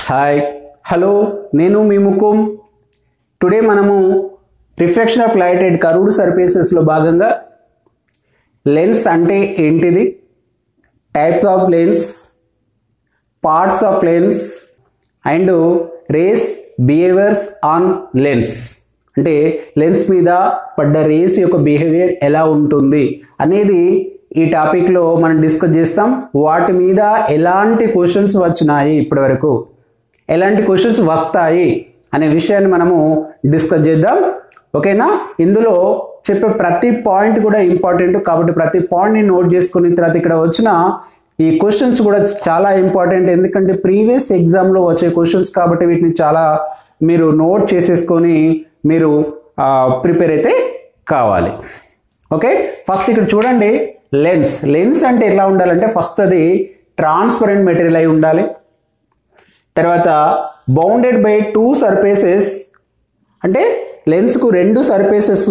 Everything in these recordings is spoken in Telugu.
హాయ్ హలో నేను మీ ముకుం. టుడే మనము reflection of light at curved సర్ఫేసెస్లో భాగంగా లెన్స్ అంటే ఏంటిది, types of lens, parts of lens and rays behaviours on lens అంటే లెన్స్ మీద పడ్డ రేస్ యొక్క బిహేవియర్ ఎలా ఉంటుంది అనేది ఈ టాపిక్లో మనం డిస్కస్ చేస్తాం. వాటి మీద ఎలాంటి క్వశ్చన్స్ వచ్చినాయి, ఇప్పటివరకు ఎలాంటి క్వశ్చన్స్ వస్తాయి అనే విషయాన్ని మనము డిస్కస్ చేద్దాం. ఓకేనా? ఇందులో చెప్పే ప్రతి పాయింట్ కూడా ఇంపార్టెంట్ కాబట్టి ప్రతి పాయింట్ని నోట్ చేసుకున్న తర్వాత ఇక్కడ వచ్చిన ఈ క్వశ్చన్స్ కూడా చాలా ఇంపార్టెంట్, ఎందుకంటే ప్రీవియస్ ఎగ్జామ్లో వచ్చే క్వశ్చన్స్ కాబట్టి వీటిని చాలా మీరు నోట్ చేసేసుకొని మీరు ప్రిపేర్ అయితే కావాలి. ఓకే, ఫస్ట్ ఇక్కడ చూడండి, లెన్స్ అంటే ఎట్లా ఉండాలంటే ఫస్ట్ అది ట్రాన్స్పరెంట్ మెటీరియల్ అయి ఉండాలి. తర్వాత బౌండెడ్ బై టూ సర్ఫేసెస్ అంటే లెన్స్కు రెండు సర్ఫేసెస్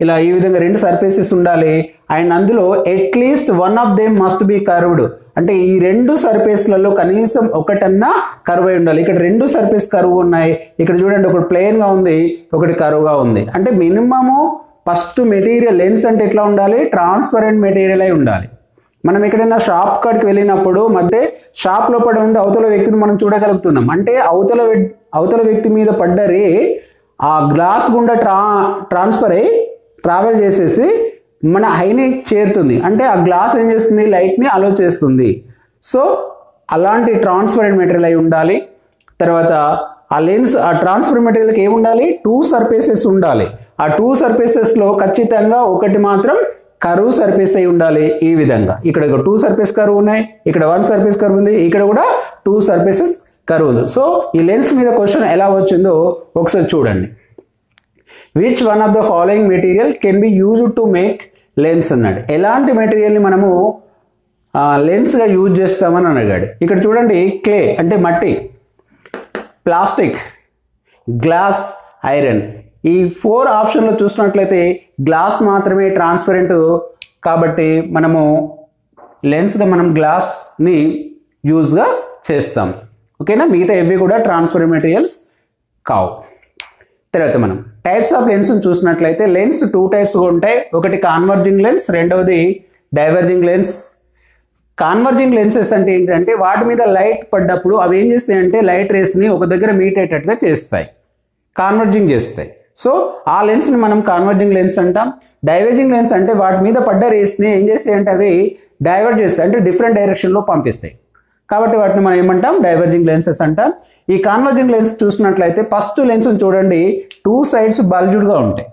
ఇలా ఈ విధంగా రెండు సర్ఫేసెస్ ఉండాలి. అండ్ అందులో at least one of them must be curved అంటే ఈ రెండు సర్ఫేస్లలో కనీసం ఒకటన్నా కర్వ్ అయి ఉండాలి. ఇక్కడ రెండు సర్ఫేస్ కర్వ్ ఉన్నాయి, ఇక్కడ చూడండి ఒకటి ప్లెయిన్గా ఉంది, ఒకటి కర్వ్గా ఉంది. అంటే మినిమము ఫస్ట్ మెటీరియల్ లెన్స్ అంటే ఎట్లా ఉండాలి, ట్రాన్స్పరెంట్ మెటీరియల్ అయి ఉండాలి. మనం ఎక్కడైనా షాప్ కాడికి వెళ్ళినప్పుడు మధ్య షాప్ లోపల ఉండి అవతల వ్యక్తిని మనం చూడగలుగుతున్నాం. అంటే అవతల వ్యక్తి మీద పడ్డ రే ఆ గ్లాస్ గుండా ట్రాన్స్ఫర్ అయ్యి ట్రావెల్ చేసేసి మన ఐని చేరుతుంది. అంటే ఆ గ్లాస్ ఏం చేస్తుంది, లైట్ని అలో చేస్తుంది. సో అలాంటి ట్రాన్స్పరెంట్ మెటీరియల్ అయి ఉండాలి. తర్వాత ఆ లెన్స్ ఆ ట్రాన్స్పరెంట్ మెటీరియల్కి ఏమి ఉండాలి, టూ సర్ఫేసెస్ ఉండాలి. ఆ టూ సర్ఫేసెస్లో ఖచ్చితంగా ఒకటి మాత్రం కర్వ్ సర్ఫేస్ అయి ఉండాలి. ఈ విధంగా ఇక్కడ టూ సర్ఫేస్ కర్వ్ ఉన్నాయి, ఇక్కడ వన్ సర్ఫేస్ కర్వ్ ఉంది, ఇక్కడ కూడా టూ సర్ఫేసెస్ కర్వ్ ఉంది. సో ఈ లెన్స్ మీద క్వశ్చన్ ఎలా వచ్చిందో ఒకసారి చూడండి. Which one of the following material can be used to make lens అన్నాడు. ఎలాంటి మెటీరియల్ని మనము లెన్స్గా యూజ్ చేస్తామని అడిగాడు. ఇక్కడ చూడండి, క్లే అంటే మట్టి, ప్లాస్టిక్, గ్లాస్, ఐరన్. ఈ 4 ఆప్షన్లో చూసినట్లయితే గ్లాస్ మాత్రమే ట్రాన్స్పరెంట్ కాబట్టి మనము లెన్స్గా మనం గ్లాస్ని యూజ్గా చేస్తాం. ఓకేనా? మిగతా ఇవి కూడా ట్రాన్స్పరెంట్ మెటీరియల్స్ కావు. తర్వాత మనం టైప్స్ ఆఫ్ లెన్స్ చూసినట్లయితే లెన్స్ 2 టైప్స్గా ఉంటాయి. ఒకటి కాన్వర్జింగ్ లెన్స్, రెండవది డైవర్జింగ్ లెన్స్. కాన్వర్జింగ్ లెన్సెస్ అంటే ఏంటంటే వాటి మీద లైట్ పడ్డప్పుడు అవి ఏం చేస్తాయంటే లైట్ రేస్ని ఒక దగ్గర మీట్ అయ్యేటట్టుగా చేస్తాయి, కాన్వర్జింగ్ చేస్తాయి. సో ఆ లెన్స్ని మనం కాన్వర్జింగ్ లెన్స్ అంటాం. డైవర్జింగ్ లెన్స్ అంటే వాటి మీద పడ్డ రేస్ని ఏం చేస్తాయి అంటే అవి డైవర్ట్ చేస్తాయి, అంటే డిఫరెంట్ డైరెక్షన్లో పంపిస్తాయి. కాబట్టి వాటిని మనం ఏమంటాం, డైవర్జింగ్ లెన్సెస్ అంటాం. ఈ కాన్వర్జింగ్ లెన్స్ చూసినట్లయితే ఫస్ట్ లెన్స్ చూడండి, 2 సైడ్స్ బల్జ్డ్గా ఉంటాయి.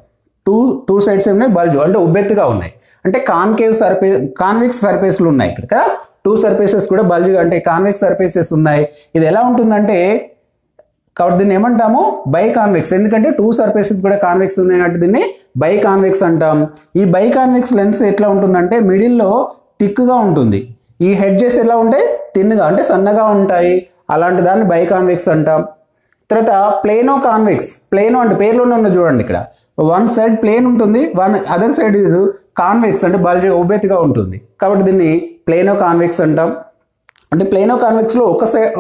టూ సైడ్స్ ఏమైనా బల్జ్ అంటే ఉబ్బెత్తుగా ఉన్నాయి, అంటే కాన్వెక్స్ సర్ఫేస్లు ఉన్నాయి. ఇక్కడ 2 సర్ఫేసెస్ కూడా బల్జ్గా అంటే కాన్వెక్స్ సర్ఫేసెస్ ఉన్నాయి. ఇది ఎలా ఉంటుందంటే కాబట్టి దీన్ని ఏమంటాము, బై కాన్వెక్స్. ఎందుకంటే 2 సర్ఫేసెస్ కూడా కాన్వెక్స్ ఉన్నాయి కాబట్టి దీన్ని బై కాన్వెక్స్ అంటాం. ఈ బై కాన్వెక్స్ లెన్స్ ఎట్లా ఉంటుందంటే మిడిల్లో థిక్గా ఉంటుంది, ఈ హెడ్జెస్ ఎలా ఉంటాయి, తిన్నుగా అంటే సన్నగా ఉంటాయి. అలాంటి దాన్ని బై కాన్వెక్స్ అంటాం. తర్వాత ప్లేనో కాన్వెక్స్. ప్లేనో అంటే పేర్లోనే ఉన్న చూడండి, ఇక్కడ వన్ సైడ్ ప్లేన్ ఉంటుంది, అదర్ సైడ్ ఇది కాన్వెక్స్ అంటే బల్జ్ ఉబ్బెత్తుగా ఉంటుంది కాబట్టి దీన్ని ప్లేనో కాన్వెక్స్ అంటాం. అంటే ప్లేనో కాన్వెక్స్లో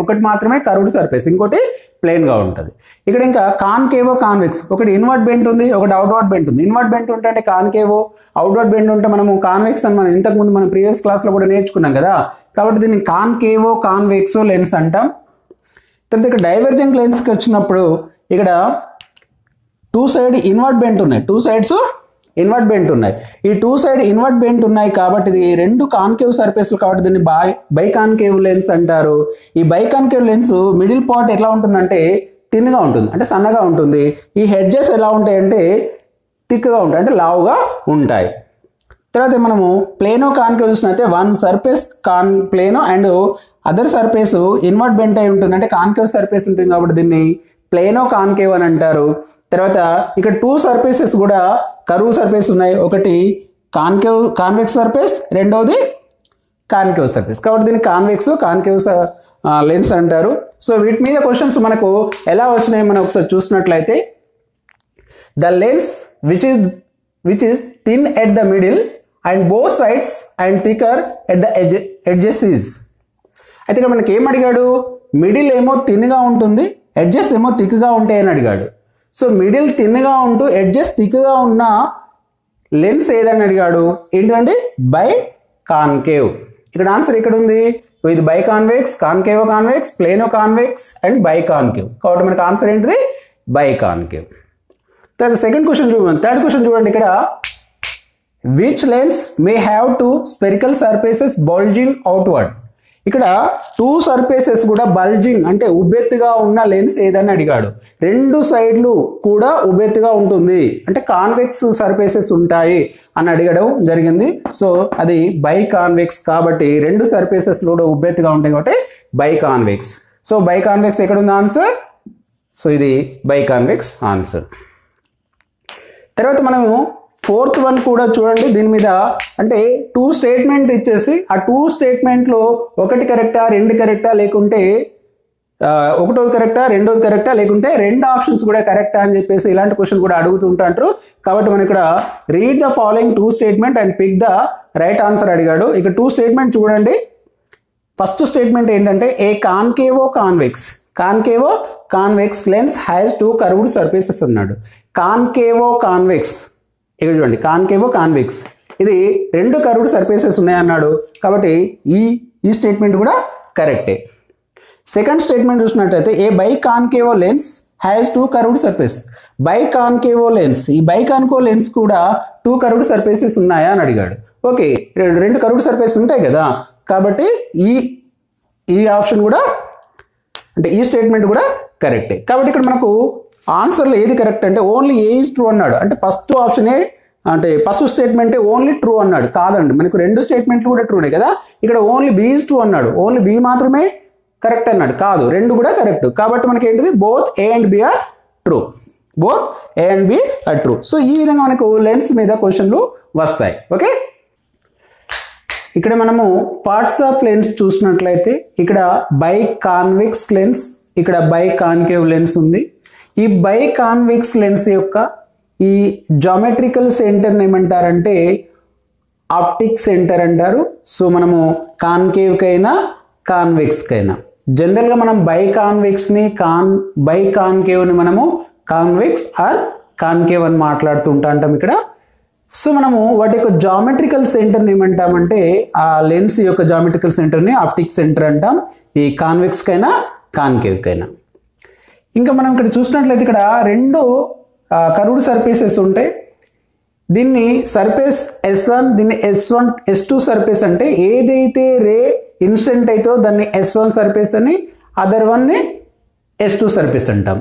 ఒకటి మాత్రమే కర్వ్డ్ సర్ఫేస్, ఇంకోటి ప్లేన్గా ఉంటుంది. ఇక్కడ ఇంకా కాన్కేవో కాన్వెక్స్, ఒకటి ఇన్వర్ట్ బెంట్ ఉంది, ఒకటి అవుట్వర్డ్ బెంట్ ఉంది. ఇన్వర్ట్ బెంట్ ఉంటే అంటే కాన్కేవో, అవుట్వర్డ్ బెంట్ ఉంటే మనము కాన్వెక్స్ అని మనం ఇంతకుముందు మనం ప్రీవియస్ క్లాస్లో కూడా నేర్చుకున్నాం కదా. కాబట్టి దీన్ని కాన్కేవో కాన్వెక్సో లెన్స్ అంటాం. తర్వాత ఇక్కడ డైవర్జెంట్ లెన్స్కి వచ్చినప్పుడు ఇక్కడ 2 సైడ్ ఇన్వర్ట్ బెంట్ ఉన్నాయి, 2 సైడ్స్ ఇన్వర్ట్ బెంట్ ఉన్నాయి. ఈ 2 సైడ్ ఇన్వర్ట్ బెంట్ ఉన్నాయి కాబట్టి ఇది రెండు కాన్కేవ్ సర్ఫేస్లు కాబట్టి దీన్ని బై కాన్కేవ్ లెన్స్ అంటారు. ఈ bi concave lens middle part ఎట్లా ఉంటుందంటే థిన్గా ఉంటుంది, అంటే సన్నగా ఉంటుంది. ఈ హెడ్జెస్ ఎలా ఉంటాయంటే థిక్గా ఉంటాయి, అంటే లావుగా ఉంటాయి. తర్వాత మనము ప్లేనో కాన్కేవ్ చూసినట్లయితే one surface plano and other surface invert bent అయి ఉంటుంది, అంటే కాన్కేవ్ సర్ఫేస్ ఉంటుంది కాబట్టి దీన్ని ప్లేనో కాన్కేవ్ అని అంటారు. తర్వాత ఇక్కడ 2 సర్ఫేసెస్ కూడా కర్వ్ సర్ఫేస్ ఉన్నాయి, ఒకటి కాన్వెక్స్ సర్ఫేస్, రెండవది కాన్కేవ్ సర్ఫేస్ కాబట్టి దీన్ని కాన్కేవ్ లెన్స్ అంటారు. సో వీటి మీద క్వశ్చన్స్ మనకు ఎలా వచ్చినాయి మనం ఒకసారి చూసినట్లయితే the lens which is thin at the middle and both sides and thicker at the edges is. అయితే ఇక్కడ మనకి ఏం అడిగాడు, మిడిల్ ఏమో థిన్గా ఉంటుంది, ఎడ్జెస్ ఏమో థిక్గా ఉంటాయని అడిగాడు. సో మిడిల్ థిన్గా ఉంటూ ఎడ్జెస్ థిక్గా ఉన్న లెన్స్ ఏదని అడిగాడు. ఏంటిదండి? By concave. ఇక్కడ ఆన్సర్ ఇక్కడ ఉంది. ఇది bi convex, concave convex, plano convex and bi concave. కాబట్టి మనకి ఆన్సర్ ఏంటిది? Bi concave. తర్వాత సెకండ్ క్వశ్చన్ చూడండి. థర్డ్ క్వశ్చన్ చూడండి. ఇక్కడ which lens may have two spherical surfaces bulging outward. ఇక్కడ టూ సర్ఫేసెస్ కూడా బల్జింగ్ అంటే ఉబ్బెత్తుగా ఉన్న లెన్స్ ఏదని అడిగాడు. రెండు సైడ్లు కూడా ఉబ్బెత్తుగా ఉంటుంది అంటే కాన్వెక్స్ సర్ఫేసెస్ ఉంటాయి అని అడగడం జరిగింది. సో అది బై కాన్వెక్స్ కాబట్టి రెండు సర్ఫేసెస్ కూడా ఉబ్బెత్తుగా ఉంటాయి కాబట్టి by convex. So by convex ఎక్కడ ఉంది ఆన్సర్? సో ఇది బై కాన్వెక్స్ ఆన్సర్. తర్వాత మనము ఫోర్త్ వన్ కూడా చూడండి. దీని మీద అంటే టూ స్టేట్మెంట్ ఇచ్చేసి ఆ టూ స్టేట్మెంట్లో ఒకటి కరెక్టా, రెండు కరెక్టా, లేకుంటే ఒకటోది కరెక్టా, రెండోది కరెక్టా, లేకుంటే రెండు ఆప్షన్స్ కూడా కరెక్టా అని చెప్పేసి ఇలాంటి క్వశ్చన్ కూడా అడుగుతుంటారు. కాబట్టి మనం ఇక్కడ read the following two statement and pick the right answer అడిగాడు. ఇక టూ స్టేట్మెంట్ చూడండి. ఫస్ట్ స్టేట్మెంట్ ఏంటంటే a concavo convex lens has two curved surfaces అన్నాడు. కాన్కేవో కాన్వెక్స్ ఇక్కడ చూడండి, కాన్కేవో కాన్వెక్స్ ఇది రెండు కర్వ్డ్ సర్ఫేసెస్ ఉన్నాయన్నాడు. కాబట్టి ఈ స్టేట్మెంట్ కూడా కరెక్టే. సెకండ్ స్టేట్మెంట్ చూసినట్టయితే a bi concavo lens has two curved surface. Bi concavo lens, ఈ బై కాన్కేవో లెన్స్ కూడా టూ కర్వ్డ్ సర్ఫేసెస్ ఉన్నాయా అని అడిగాడు. ఓకే, రెండు కర్వ్డ్ సర్ఫేస్ ఉంటాయి కదా, కాబట్టి ఈ ఆప్షన్ కూడా అంటే ఈ స్టేట్మెంట్ కూడా కరెక్టే. కాబట్టి ఇక్కడ మనకు ఆన్సర్లో ఏది కరెక్ట్ అంటే ఓన్లీ ఏ ఈజ్ ట్రూ అన్నాడు. అంటే ఫస్ట్ ఆప్షనే అంటే ఫస్ట్ స్టేట్మెంటే ఓన్లీ ట్రూ అన్నాడు. కాదండి, మనకు రెండు స్టేట్మెంట్లు కూడా ట్రూనే కదా. ఇక్కడ ఓన్లీ బి ఈజ్ ట్రూ అన్నాడు. ఓన్లీ బి మాత్రమే కరెక్ట్ అన్నాడు. కాదు, రెండు కూడా కరెక్ట్. కాబట్టి మనకి ఏంటిది? Both A and B are true. Both A and B are true. So ఈ విధంగా మనకు లెన్స్ మీద క్వశ్చన్లు వస్తాయి. ఓకే, ఇక్కడ మనము పార్ట్స్ ఆఫ్ లెన్స్ చూసినట్లయితే ఇక్కడ బై కాన్వెక్స్ లెన్స్, ఇక్కడ బై కాన్కేవ్ లెన్స్ ఉంది. ఈ బై కాన్వెక్స్ లెన్స్ యొక్క ఈ జామెట్రికల్ సెంటర్ని ఏమంటారంటే ఆప్టిక్ సెంటర్ అంటారు. సో మనము కాన్కేవ్కైనా కాన్వెక్స్కైనా జనరల్గా మనం బై కాన్వెక్స్ని బై కాన్కేవ్ని మనము కాన్వెక్స్ ఆర్ కాన్కేవ్ అని మాట్లాడుతుంటాం ఇక్కడ. సో మనము వాటి యొక్క జామెట్రికల్ సెంటర్ని ఏమంటామంటే ఆ లెన్స్ యొక్క జామెట్రికల్ సెంటర్ని ఆప్టిక్ సెంటర్ అంటాం, ఈ కాన్వెక్స్కైనా కాన్కేవ్కైనా. ఇంకా మనం ఇక్కడ చూసినట్లయితే ఇక్కడ రెండు కర్వ్డ్ సర్ఫేసెస్ ఉంటాయి. దీన్ని సర్ఫేస్ S1, దీన్ని S2 సర్ఫేస్ అంటే ఏదైతే రే ఇన్సిడెంట్ అయితే దాన్ని S1 సర్ఫేస్ అని, అదర్ వన్ని S2 సర్ఫేస్ అంటాం.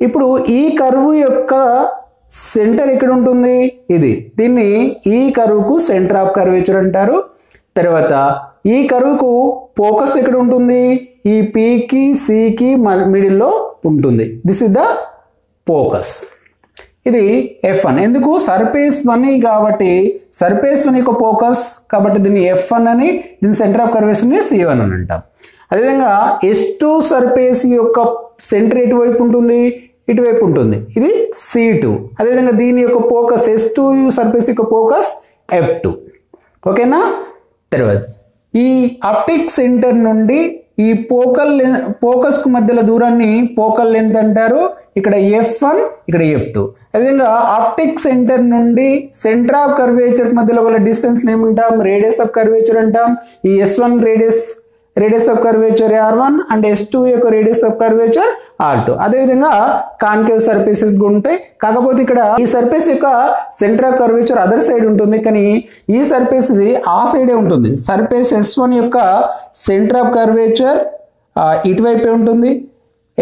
ఇప్పుడు ఈ కర్వ్ యొక్క సెంటర్ ఎక్కడ ఉంటుంది? ఇది. దీన్ని ఈ కర్వ్కు సెంటర్ ఆఫ్ కర్వేచర్ అంటారు. తర్వాత ఈ కర్వ్కు ఫోకస్ ఎక్కడ ఉంటుంది? ఈ Pకి Cకి మిడిల్లో ఉంటుంది. This is the focus. ఇది F1. ఎందుకు? సర్ఫేస్ 1 కాబట్టి సర్ఫేస్ 1 యొక్క ఫోకస్ కాబట్టి దీన్ని F1 అని, దీని సెంటర్ ఆఫ్ కర్వేచర్ని C1 అని అంటాం. అదేవిధంగా S2 సర్ఫేస్ యొక్క సెంటర్ ఎటువైపు ఉంటుంది? ఇటువైపు ఉంటుంది. ఇది C2. అదేవిధంగా దీని యొక్క ఫోకస్ S2 సర్ఫేస్ యొక్క ఫోకస్ F2. ఓకేనా? తర్వాత ఈ ఆప్టిక్ సెంటర్ నుండి ఈ ఫోకస్కు మధ్యలో దూరాన్ని ఫోకల్ లెంత్ అంటారు. ఇక్కడ F1, ఇక్కడ F2. అదేవిధంగా ఆప్టిక్ సెంటర్ నుండి సెంటర్ ఆఫ్ కర్వేచర్ మధ్యలో గల డిస్టెన్స్ ఏమంటాం? రేడియస్ ఆఫ్ కర్వేచర్ అంటాం. ఈ S1 radius of curvature R1 and S2 యొక్క రేడియస్ ఆఫ్ కర్వేచర్ R2. అదేవిధంగా కాన్కేవ్ సర్ఫేసెస్ ఉంటాయి. కాకపోతే ఇక్కడ ఈ సర్ఫేస్ యొక్క centre of curvature other side ఉంటుంది, కానీ ఈ సర్ఫేస్ ఇది ఆ సైడే ఉంటుంది. సర్ఫేస్ S1 యొక్క సెంటర్ ఆఫ్ కర్వేచర్ ఇటువైపే ఉంటుంది.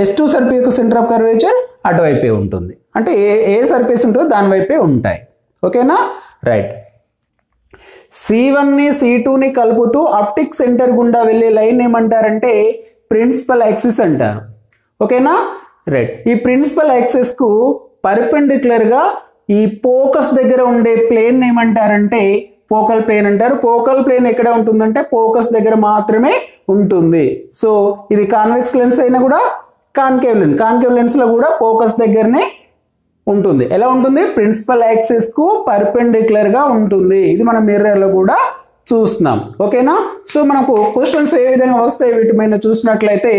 S2 సర్ఫేస్ యొక్క సెంటర్ ఆఫ్ కర్వేచర్ అటువైపే ఉంటుంది. అంటే ఏ సర్ఫేస్ ఉంటుందో దాని వైపే ఉంటాయి. ఓకేనా? రైట్. C1ని C2ని కలుపుతూ ఆప్టిక్ సెంటర్ గుండా వెళ్ళే లైన్ ఏమంటారంటే ప్రిన్సిపల్ యాక్సిస్ అంటారు. ఓకేనా? రైట్. ఈ ప్రిన్సిపల్ యాక్సిస్కు పర్పెండిక్యులర్గా ఈ ఫోకస్ దగ్గర ఉండే ప్లేన్ ఏమంటారంటే ఫోకల్ ప్లేన్ అంటారు. ఫోకల్ ప్లేన్ ఎక్కడ ఉంటుందంటే ఫోకస్ దగ్గర మాత్రమే ఉంటుంది. సో ఇది కాన్వెక్స్ లెన్స్ అయినా కూడా కాన్కేవ్ లెన్స్లో కూడా ఫోకస్ దగ్గరనే ఉంటుంది. ఎలా ఉంటుంది? ప్రిన్సిపల్ యాక్సిస్కు పర్పెండిక్యులర్గా ఉంటుంది. ఇది మనం మిర్రర్లో కూడా చూస్తున్నాం. ఓకేనా? సో మనకు క్వశ్చన్స్ ఏ విధంగా వస్తాయి వీటి మీద చూసినట్లయితే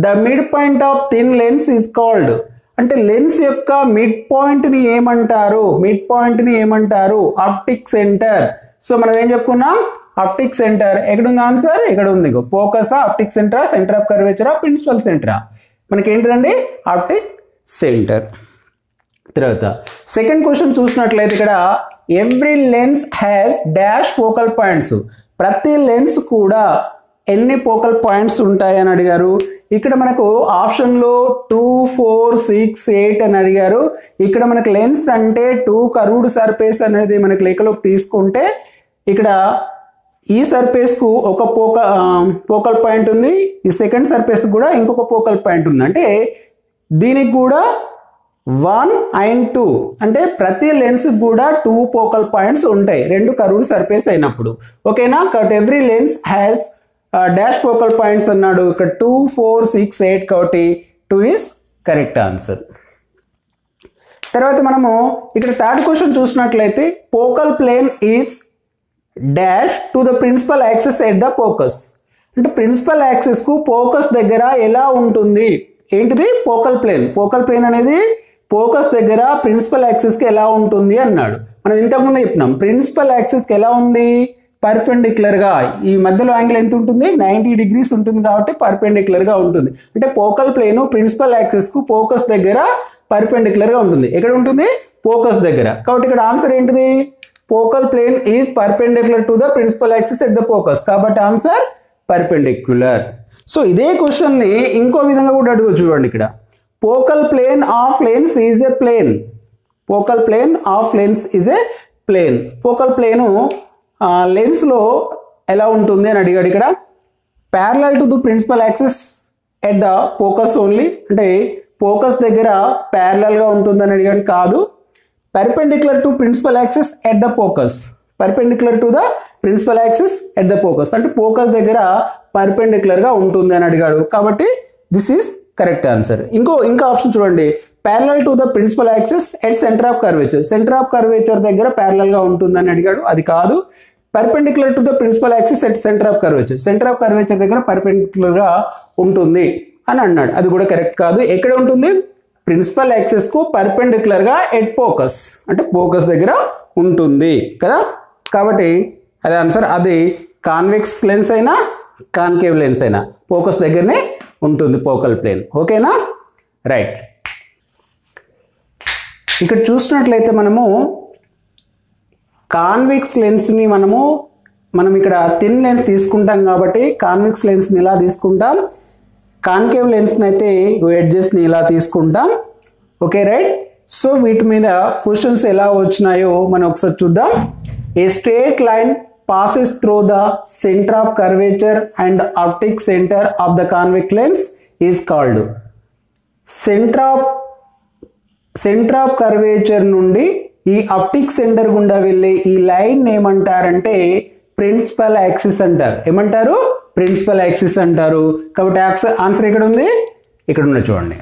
the mid point of thin lens is called, అంటే లెన్స్ యొక్క మిడ్ పాయింట్ ని ఏమంటారు? మిడ్ పాయింట్ ని ఏమంటారు? Optic centre. సో మనం ఏం చెప్పుకున్నాం? Optic centre. ఎక్కడ ఉంది ఆన్సర్? ఇక్కడ ఉంది. ఫోకసా, ఆప్టిక్ సెంటరా, సెంటర్ ఆఫ్ కర్వేచరా, ప్రిన్సిపల్ సెంటరా? మనకి ఏంటిదండి? Optic centre. తర్వాత సెకండ్ క్వశ్చన్ చూసినట్లయితే ఇక్కడ every lens has dash focal points, ప్రతి లెన్స్ కూడా ఎన్ని ఫోకల్ పాయింట్స్ ఉంటాయని అడిగారు. ఇక్కడ మనకు ఆప్షన్లో 2, 4, 6, 8 అని అడిగారు. ఇక్కడ మనకు లెన్స్ అంటే 2 కర్వ్డ్ సర్ఫేస్ అనేది మనకి లెక్కలోకి తీసుకుంటే ఇక్కడ ఈ సర్ఫేస్కు ఒక ఫోకల్ పాయింట్ ఉంది, ఈ సెకండ్ సర్ఫేస్ కూడా ఇంకొక ఫోకల్ పాయింట్ ఉంది. అంటే దీనికి కూడా 1 and 2 అంటే ప్రతి లెన్స్ కూడా 2 ఫోకల్ పాయింట్స్ ఉంటాయి, రెండు కర్వ్డ్ సర్ఫేస్ అయినప్పుడు. ఓకేనా? కాబట్టి every lens has dash focal points అన్నాడు. ఇక్కడ 2, 4, 6, 8 కాబట్టి 2 ఈస్ కరెక్ట్ ఆన్సర్. తర్వాత మనము ఇక్కడ థర్డ్ క్వశ్చన్ చూసినట్లయితే focal plane is dash to the principal axis at the focus, అంటే ప్రిన్సిపల్ యాక్సిస్ కు ఫోకస్ దగ్గర ఎలా ఉంటుంది? ఏంటిది? Focal plane. ఫోకల్ ప్లేన్ అనేది ఫోకస్ దగ్గర ప్రిన్సిపల్ యాక్సిస్ కి ఎలా ఉంటుంది అన్నాడు. మనం ఇంతకుముందు చెప్పినాం ప్రిన్సిపల్ యాక్సిస్ కి ఎలా ఉంది? పర్పెండిక్యులర్ గా. ఈ మధ్యలో యాంగిల్ ఎంత ఉంటుంది? 90 degrees ఉంటుంది కాబట్టి పర్పెండిక్యులర్ గా ఉంటుంది. అంటే ఫోకల్ ప్లేన్ ప్రిన్సిపల్ యాక్సిస్ కు ఫోకస్ దగ్గర పర్పెండిక్యులర్ గా ఉంటుంది. ఎక్కడ ఉంటుంది? ఫోకస్ దగ్గర. కాబట్టి ఇక్కడ ఆన్సర్ ఏంటిది? Focal plane is perpendicular to the principal axis at the focus. కాబట్టి ఆన్సర్ పర్పెండిక్యులర్. సో ఇదే క్వశ్చన్ ని ఇంకో విధంగా కూడా అడుగు చూడండి. ఇక్కడ focal plane of lens is a plane. Focal plane of lens is a plane. Focal plane lens లో ఎలా ఉంటుంది అని అడిగాడు. ఇక్కడ parallel to the principal axis at the focus only, అంటే ఫోకస్ దగ్గర ప్యారలల్ గా ఉంటుందని అడిగాడు. కాదు, perpendicular to principal axis at the focus. Perpendicular to the principal axis at the focus అంటే ఫోకస్ దగ్గర పర్పెండిక్యులర్ గా ఉంటుంది అని అడిగాడు. కాబట్టి దిస్ ఈస్ కరెక్ట్ ఆన్సర్. ఇంకా ఆప్షన్ చూడండి, parallel to the principal axis at centre of curvature. Centre of curvature దగ్గర ప్యారలల్ గా ఉంటుందని అడిగాడు. అది కాదు. Perpendicular to the principal axis at centre of curvature. Centre of curvature దగ్గర పర్పెండిక్యులర్ గా ఉంటుంది అని అన్నాడు. అది కూడా కరెక్ట్ కాదు. ఎక్కడ ఉంటుంది? ప్రిన్సిపల్ యాక్సిస్ కు పర్పెండిక్యులర్ గా ఎట్ ఫోకస్, అంటే ఫోకస్ దగ్గర ఉంటుంది కదా. కాబట్టి అది ఆన్సర్. అది కాన్వెక్స్ లెన్స్ అయినా కాన్కేవ్ లెన్స్ అయినా ఫోకస్ దగ్గరనే ఉంటుంది ఫోకల్ ప్లేన్. ఓకేనా? రైట్. ఇక్కడ చూసినట్లయితే మనము కాన్వెక్స్ లెన్స్ని మనం ఇక్కడ థిన్ లెన్స్ తీసుకుంటాం కాబట్టి కాన్వెక్స్ లెన్స్ని ఇలా తీసుకుంటాం, కాన్కేవ్ లెన్స్ని అయితే ఎడ్జెస్ని ఇలా తీసుకుంటాం. Okay right. సో వీటి మీద క్వశ్చన్స్ ఎలా వచ్చినాయో మనం ఒకసారి చూద్దాం. A straight line passes through the center of curvature and optic center of the convex lens is called. Center of curvature నుండి ఈ ఆప్టిక్ సెంటర్ గుండా వెళ్ళే ఈ లైన్ ఏమంటారంటే ప్రిన్సిపల్ యాక్సిస్ అంటారు. ఏమంటారు? ప్రిన్సిపల్ యాక్సిస్ అంటారు. కాబట్టి ఆన్సర్ ఎక్కడ ఉంది? ఇక్కడ ఉన్న చూడండి.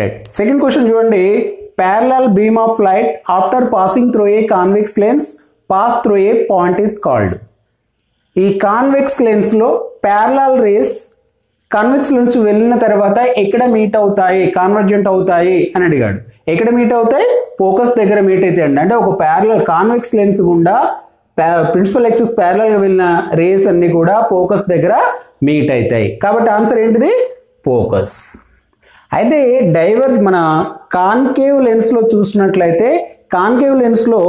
రైట్. సెకండ్ క్వశ్చన్ చూడండి. Parallel beam of light after passing through a convex lens pass through a point is called. ఈ కాన్వెక్స్ లెన్స్ లో ప్యారలల్ రేస్ కాన్వెక్స్ నుంచి వెళ్ళిన తర్వాత ఎక్కడ మీట్ అవుతాయి, కాన్వర్జెంట్ అవుతాయి అని అడిగాడు. ఎక్కడ మీట్ అవుతాయి? ఫోకస్ దగ్గర మీట్ అయితే అండి. అంటే ఒక ప్యారలల్ కాన్వెక్స్ లెన్స్ గుండా ప్రిన్సిపల్ యాక్సిస్ ప్యారలల్ గా వెళ్ళిన రేస్ అన్ని కూడా ఫోకస్ దగ్గర మీట్ అవుతాయి. కాబట్టి ఆన్సర్ ఏంటిది? ఫోకస్. అయితే మన కాన్కేవ్ లెన్స్ లో చూసినట్లయితే కాన్కేవ్ లెన్స్ లో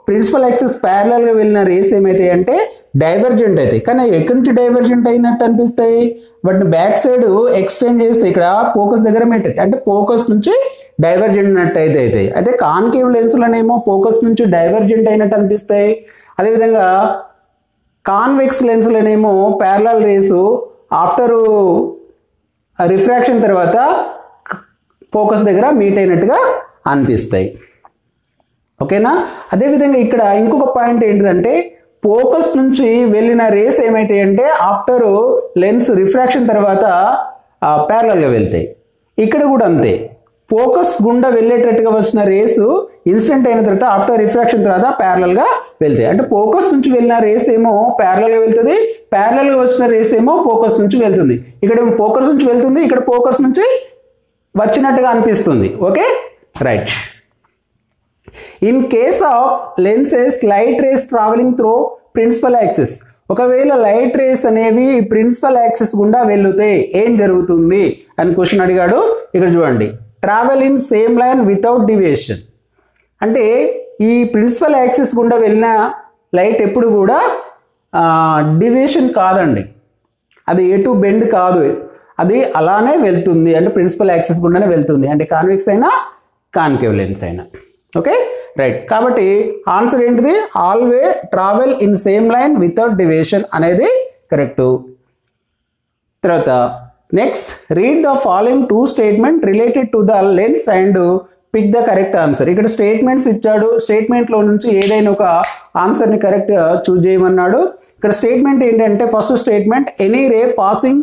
ప్రిన్సిపల్ యాక్సిస్ ప్యారలల్ గా వెళ్ళిన రేస్ ఏమైతాయి అంటే డైవర్జెంట్ అవుతాయి. కానీ ఎక్కడి నుంచి డైవర్జెంట్ అయినట్టు అనిపిస్తాయి? బట్ బ్యాక్ సైడ్ ఎక్స్టెండ్ చేస్తే ఇక్కడ ఫోకస్ దగ్గర మీట్ అవుతాయి. అంటే ఫోకస్ నుంచి డైవర్జెంట్ అయినట్టు అయితే అవుతాయి. అయితే కాన్కేవ్ లెన్స్ లోనేమో ఫోకస్ నుంచి డైవర్జెంట్ అయినట్టు అనిపిస్తాయి. అదేవిధంగా కాన్వెక్స్ లెన్స్ లోనేమో ప్యారలల్ రేసు ఆఫ్టర్ రిఫ్రాక్షన్ తర్వాత ఫోకస్ దగ్గర మీట్ అయినట్టుగా అనిపిస్తాయి. ఓకేనా? అదేవిధంగా ఇక్కడ ఇంకొక పాయింట్ ఏంటిదంటే ఫోకస్ నుంచి వెళ్ళిన రేస్ ఏమైతాయి అంటే ఆఫ్టర్ లెన్స్ రిఫ్రాక్షన్ తర్వాత ప్యారలల్గా వెళ్తాయి. ఇక్కడ కూడా అంతే. ఫోకస్ గుండా వెళ్ళేటట్టుగా వచ్చిన రేసు ఇన్సిడెంట్ అయిన తర్వాత ఆఫ్టర్ రిఫ్రాక్షన్ తర్వాత ప్యారలల్గా వెళ్తాయి. అంటే ఫోకస్ నుంచి వెళ్ళిన రేస్ ఏమో ప్యారలల్గా వెళ్తుంది, ప్యారలల్గా వచ్చిన రేస్ ఏమో ఫోకస్ నుంచి వెళ్తుంది. ఇక్కడ ఫోకస్ నుంచి వెళ్తుంది, ఇక్కడ ఫోకస్ నుంచి వచ్చినట్టుగా అనిపిస్తుంది. Okay right. In case of lenses light rays travelling through principal axis, ఒకవేళ లైట్ రేస్ అనేవి ప్రిన్సిపల్ యాక్సిస్ గుండా వెళ్తే ఏం జరుగుతుంది అని క్వశ్చన్ అడిగాడు. ఇక్కడ చూడండి, travel in same line without deviation. అంటే ఈ ప్రిన్సిపల్ యాక్సిస్ గుండా వెళ్ళిన లైట్ ఎప్పుడు కూడా డివియేషన్ కాదండి, అది ఎటు బెండ్ కాదు, అది అలానే వెళ్తుంది. అంటే ప్రిన్సిపల్ యాక్సిస్ గుండానే వెళ్తుంది, అంటే కాన్వెక్స్ అయినా కాన్కేవ్ లెన్స్ అయినా. Okay right. కాబట్టి ఆన్సర్ ఏంటిది, always travel in same line without deviation అనేది కరెక్ట్. తర్వాత next, read the following two statement related to the lens and pick the correct answer. ఇక్కడ స్టేట్మెంట్స్ ఇచ్చాడు, స్టేట్మెంట్లో నుంచి ఏదైనా ఒక ఆన్సర్ని కరెక్ట్గా చూజ్ చేయమన్నాడు. ఇక్కడ స్టేట్మెంట్ ఏంటంటే first statement, any ray passing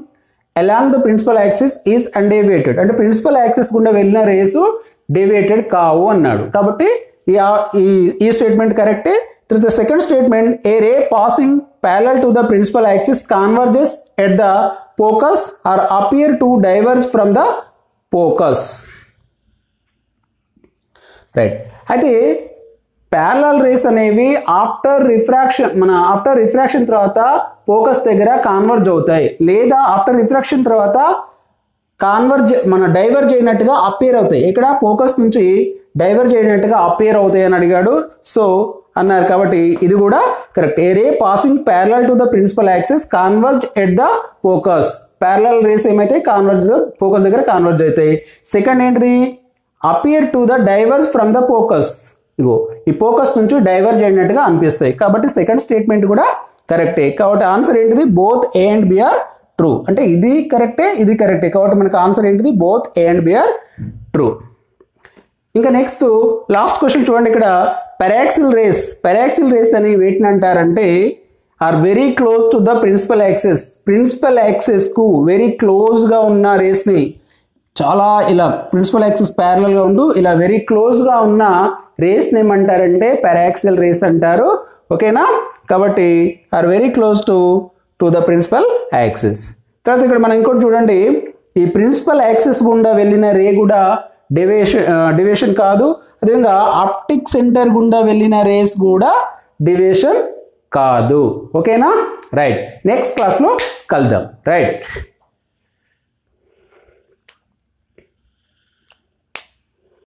along the principal axis is undeviated. అంటే ప్రిన్సిపల్ యాక్సిస్ గుండా వెళ్ళిన రేసు డేవియేటెడ్ కావు అన్నాడు. కాబట్టి ఈ స్టేట్మెంట్ కరెక్టే. తర్వాత second statement, A ray passing parallel to the principal axis converges at the focus or appear to diverge from the focus. Right. అయితే ప్యారలల్ రేస్ అనేవి ఆఫ్టర్ రిఫ్రాక్షన్ తర్వాత ఫోకస్ దగ్గర కాన్వర్జ్ అవుతాయి, లేదా ఆఫ్టర్ రిఫ్రాక్షన్ తర్వాత డైవర్జ్ అయినట్టుగా అపియర్ అవుతాయి. ఇక్కడ ఫోకస్ నుంచి డైవర్జ్ అయినట్టుగా అపియర్ అవుతాయి అని అడిగాడు. సో అన్నారు, కాబట్టి ఇది కూడా correct. A ray passing parallel to the principal axis converge at the focus. Parallel rays ఏమైతే ఫోకస్ దగ్గర కాన్వర్జ్ అవుతాయి. సెకండ్ ఏంటిది, appear to the diverge from the focus. ఇగో ఈ ఫోకస్ నుంచి డైవర్జ్ అయినట్టుగా అనిపిస్తాయి. కాబట్టి సెకండ్ స్టేట్మెంట్ కూడా కరెక్టే. కాబట్టి ఆన్సర్ ఏంటిది, both A and B are true. అంటే ఇది కరెక్టే, ఇది కరెక్టే. కాబట్టి మనకు ఆన్సర్ ఏంటిది, both A and B are true. ఇంకా నెక్స్ట్ లాస్ట్ క్వశ్చన్ చూడండి. ఇక్కడ పెరాక్సిల్ రేస్ అని వేటిని అంటారంటే are very close to the principal యాక్సిస్కు వెరీ క్లోజ్గా ఉన్న రేస్ని, చాలా ఇలా ప్రిన్సిపల్ యాక్సిస్ ప్యారలల్గా ఉంటూ ఇలా వెరీ క్లోజ్గా ఉన్న రేస్ని ఏమంటారంటే పెరాక్సిల్ రేస్ అంటారు. ఓకేనా. కాబట్టి are very close to the principal axis. తర్వాత ఇక్కడ మనం ఇంకోటి చూడండి, ఈ ప్రిన్సిపల్ యాక్సిస్ గుండా వెళ్ళిన రే కూడా డివియేషన్ కాదు. అదేవిధంగా ఆప్టిక్ సెంటర్ గుండా వెళ్ళిన రేస్ కూడా డివియేషన్ కాదు. ఓకేనా రైట్. నెక్స్ట్ క్లాస్లో కలుద్దాం. రైట్.